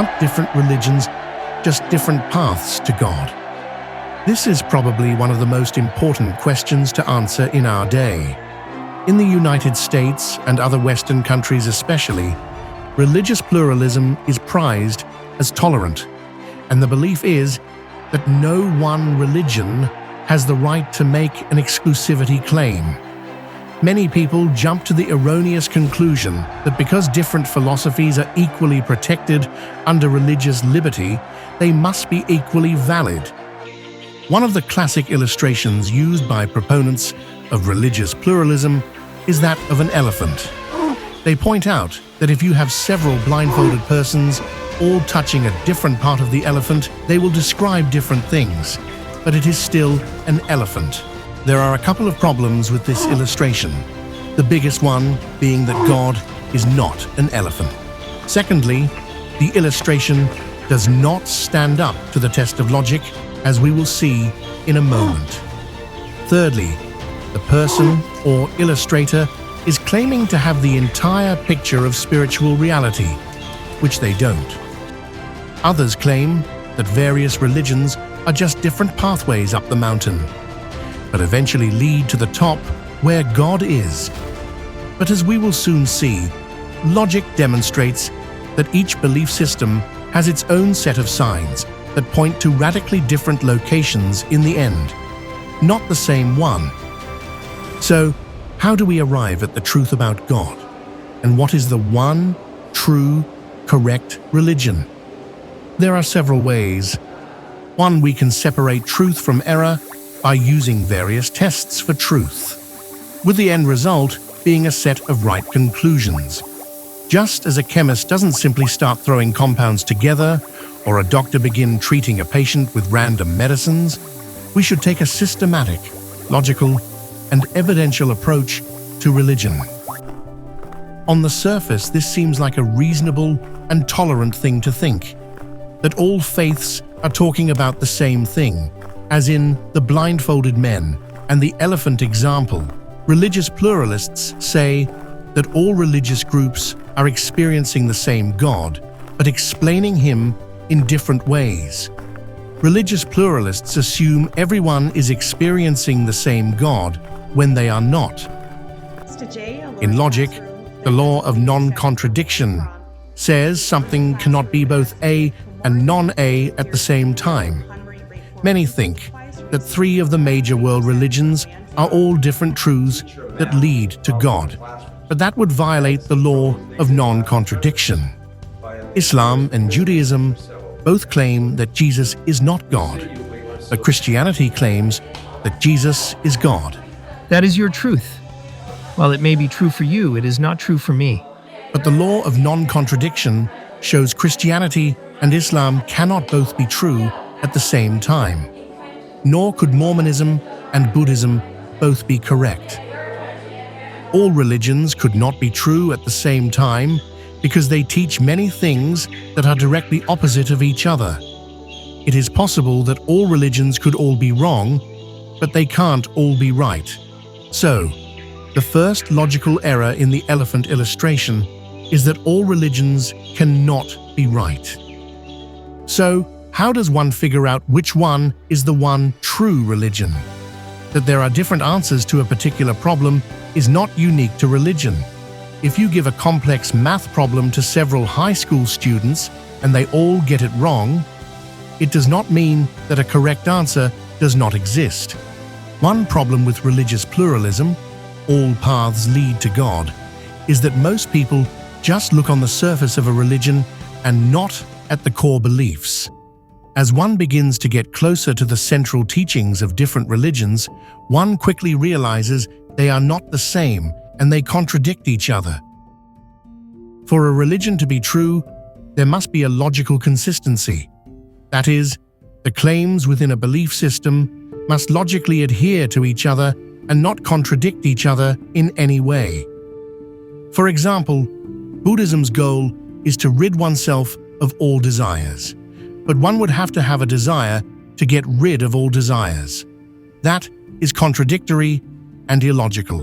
aren't different religions, just different paths to God? This is probably one of the most important questions to answer in our day. In the United States and other Western countries especially, religious pluralism is prized as tolerant, and the belief is that no one religion has the right to make an exclusivity claim. Many people jump to the erroneous conclusion that because different philosophies are equally protected under religious liberty, they must be equally valid. One of the classic illustrations used by proponents of religious pluralism is that of an elephant. They point out that if you have several blindfolded persons all touching a different part of the elephant, they will describe different things, but it is still an elephant. There are a couple of problems with this illustration, the biggest one being that God is not an elephant. Secondly, the illustration does not stand up to the test of logic, as we will see in a moment. Thirdly, the person or illustrator is claiming to have the entire picture of spiritual reality, which they don't. Others claim that various religions are just different pathways up the mountain, but eventually lead to the top where God is. But as we will soon see, logic demonstrates that each belief system has its own set of signs that point to radically different locations in the end, not the same one. So, how do we arrive at the truth about God? And what is the one, true, correct religion? There are several ways. One, we can separate truth from error by using various tests for truth, with the end result being a set of right conclusions. Just as a chemist doesn't simply start throwing compounds together, or a doctor begin treating a patient with random medicines, we should take a systematic, logical, and evidential approach to religion. On the surface, this seems like a reasonable and tolerant thing to think, that all faiths are talking about the same thing, as in the blindfolded men and the elephant example. Religious pluralists say that all religious groups are experiencing the same God, but explaining him in different ways. Religious pluralists assume everyone is experiencing the same God when they are not. In logic, the law of non-contradiction says something cannot be both A and non-A at the same time. Many think that three of the major world religions are all different truths that lead to God, but that would violate the law of non-contradiction. Islam and Judaism both claim that Jesus is not God, but Christianity claims that Jesus is God. That is your truth. While it may be true for you, it is not true for me. But the law of non-contradiction shows Christianity and Islam cannot both be true at the same time. Nor could Mormonism and Buddhism both be correct. All religions could not be true at the same time because they teach many things that are directly opposite of each other. It is possible that all religions could all be wrong, but they can't all be right. So, the first logical error in the elephant illustration is that all religions cannot be right. So, how does one figure out which one is the one true religion? That there are different answers to a particular problem is not unique to religion. If you give a complex math problem to several high school students and they all get it wrong, it does not mean that a correct answer does not exist. One problem with religious pluralism, all paths lead to God, is that most people just look on the surface of a religion and not at the core beliefs. As one begins to get closer to the central teachings of different religions, one quickly realizes they are not the same and they contradict each other. For a religion to be true, there must be a logical consistency. That is, the claims within a belief system must logically adhere to each other and not contradict each other in any way. For example, Buddhism's goal is to rid oneself of all desires, but one would have to have a desire to get rid of all desires. That is contradictory and illogical.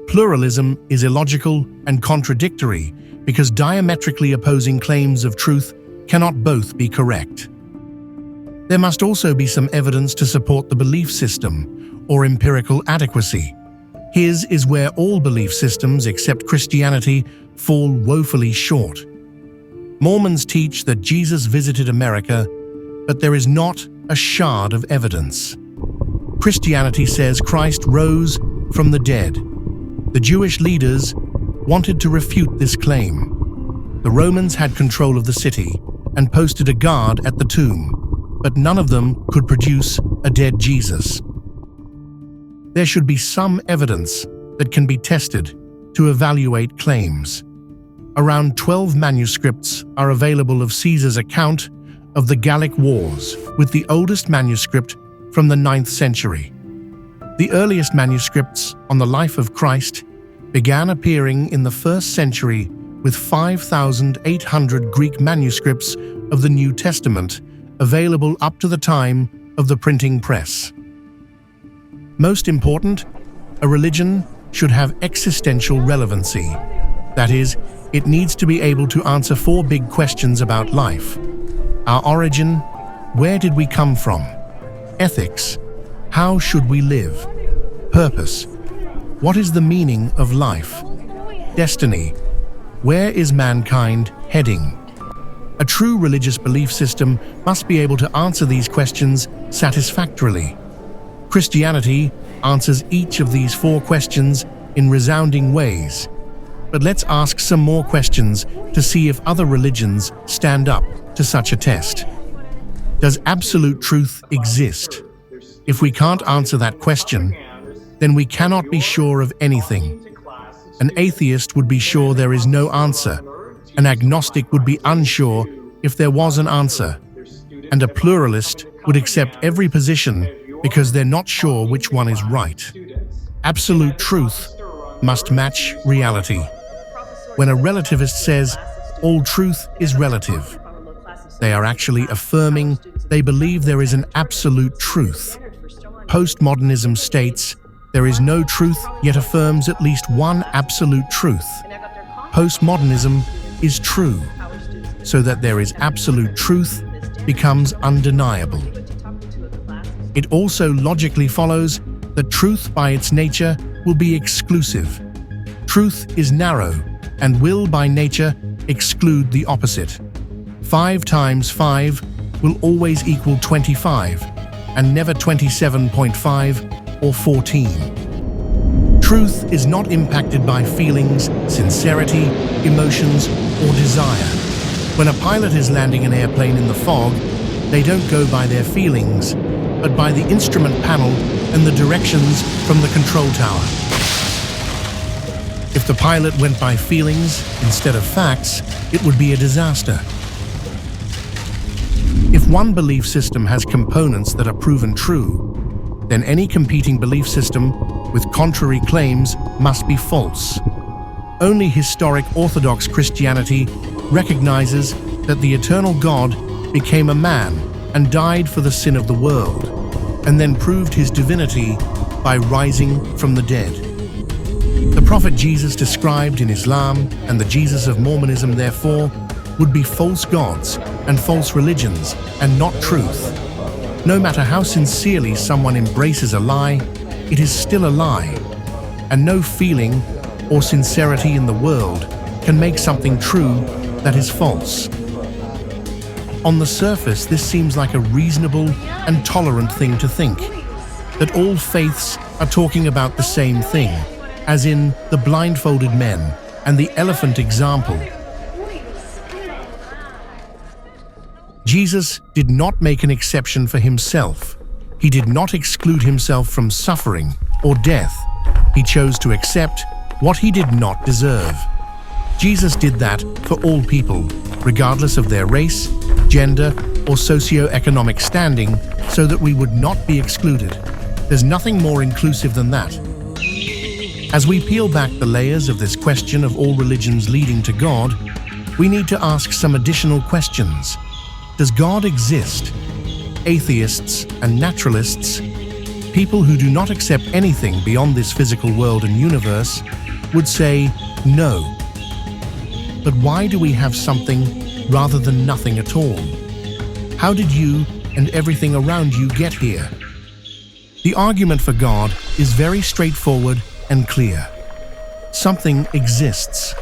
Pluralism is illogical and contradictory because diametrically opposing claims of truth cannot both be correct. There must also be some evidence to support the belief system or empirical adequacy. His is where all belief systems except Christianity fall woefully short. Mormons teach that Jesus visited America, but there is not a shard of evidence. Christianity says Christ rose from the dead. The Jewish leaders wanted to refute this claim. The Romans had control of the city and posted a guard at the tomb, but none of them could produce a dead Jesus. There should be some evidence that can be tested to evaluate claims. Around 12 manuscripts are available of Caesar's account of the Gallic Wars, with the oldest manuscript from the 9th century. The earliest manuscripts on the life of Christ began appearing in the 1st century with 5,800 Greek manuscripts of the New Testament available up to the time of the printing press. Most important, a religion should have existential relevancy. That is, it needs to be able to answer 4 big questions about life. Our origin, where did we come from? Ethics, how should we live? Purpose, what is the meaning of life? Destiny, where is mankind heading? A true religious belief system must be able to answer these questions satisfactorily. Christianity answers each of these 4 questions in resounding ways. But let's ask some more questions to see if other religions stand up to such a test. Does absolute truth exist? If we can't answer that question, then we cannot be sure of anything. An atheist would be sure there is no answer. An agnostic would be unsure if there was an answer. And a pluralist would accept every position because they're not sure which one is right. Absolute truth must match reality. When a relativist says, all truth is relative, they are actually affirming they believe there is an absolute truth. Postmodernism states there is no truth, yet affirms at least one absolute truth. Postmodernism is true, so that there is absolute truth becomes undeniable. It also logically follows that truth by its nature will be exclusive. Truth is narrow and will by nature exclude the opposite. 5 times 5 will always equal 25, and never 27.5 or 14. Truth is not impacted by feelings, sincerity, emotions, or desire. When a pilot is landing an airplane in the fog, they don't go by their feelings, but by the instrument panel and the directions from the control tower. If the pilot went by feelings instead of facts, it would be a disaster. If one belief system has components that are proven true, then any competing belief system with contrary claims must be false. Only historic Orthodox Christianity recognizes that the eternal God became a man and died for the sin of the world, and then proved his divinity by rising from the dead. The prophet Jesus described in Islam and the Jesus of Mormonism, therefore, would be false gods and false religions and not truth. No matter how sincerely someone embraces a lie, it is still a lie, and no feeling or sincerity in the world can make something true that is false. On the surface, this seems like a reasonable and tolerant thing to think, that all faiths are talking about the same thing, as in the blindfolded men and the elephant example. Jesus did not make an exception for himself. He did not exclude himself from suffering or death. He chose to accept what he did not deserve. Jesus did that for all people, regardless of their race, gender, or socio-economic standing, so that we would not be excluded. There's nothing more inclusive than that. As we peel back the layers of this question of all religions leading to God, we need to ask some additional questions. Does God exist? Atheists and naturalists, people who do not accept anything beyond this physical world and universe, would say no. But why do we have something rather than nothing at all. How did you and everything around you get here? The argument for God is very straightforward and clear. Something exists.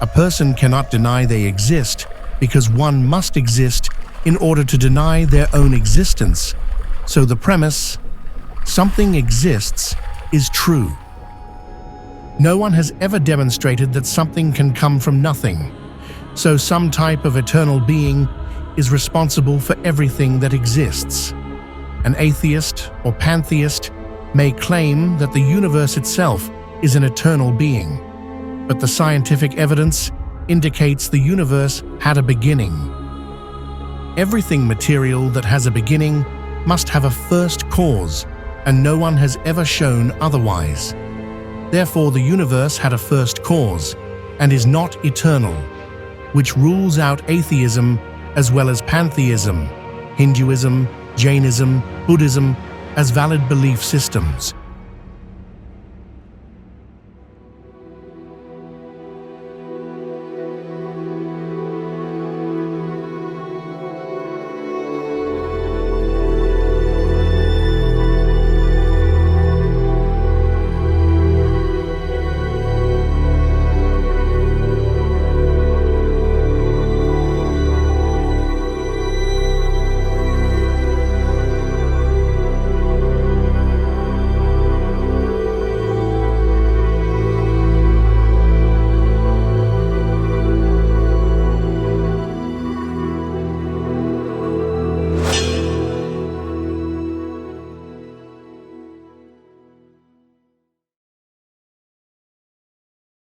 A person cannot deny they exist because one must exist in order to deny their own existence. So the premise, something exists, is true. No one has ever demonstrated that something can come from nothing. So some type of eternal being is responsible for everything that exists. An atheist or pantheist may claim that the universe itself is an eternal being, but the scientific evidence indicates the universe had a beginning. Everything material that has a beginning must have a first cause, and no one has ever shown otherwise. Therefore, the universe had a first cause and is not eternal, which rules out atheism as well as pantheism, Hinduism, Jainism, Buddhism as valid belief systems.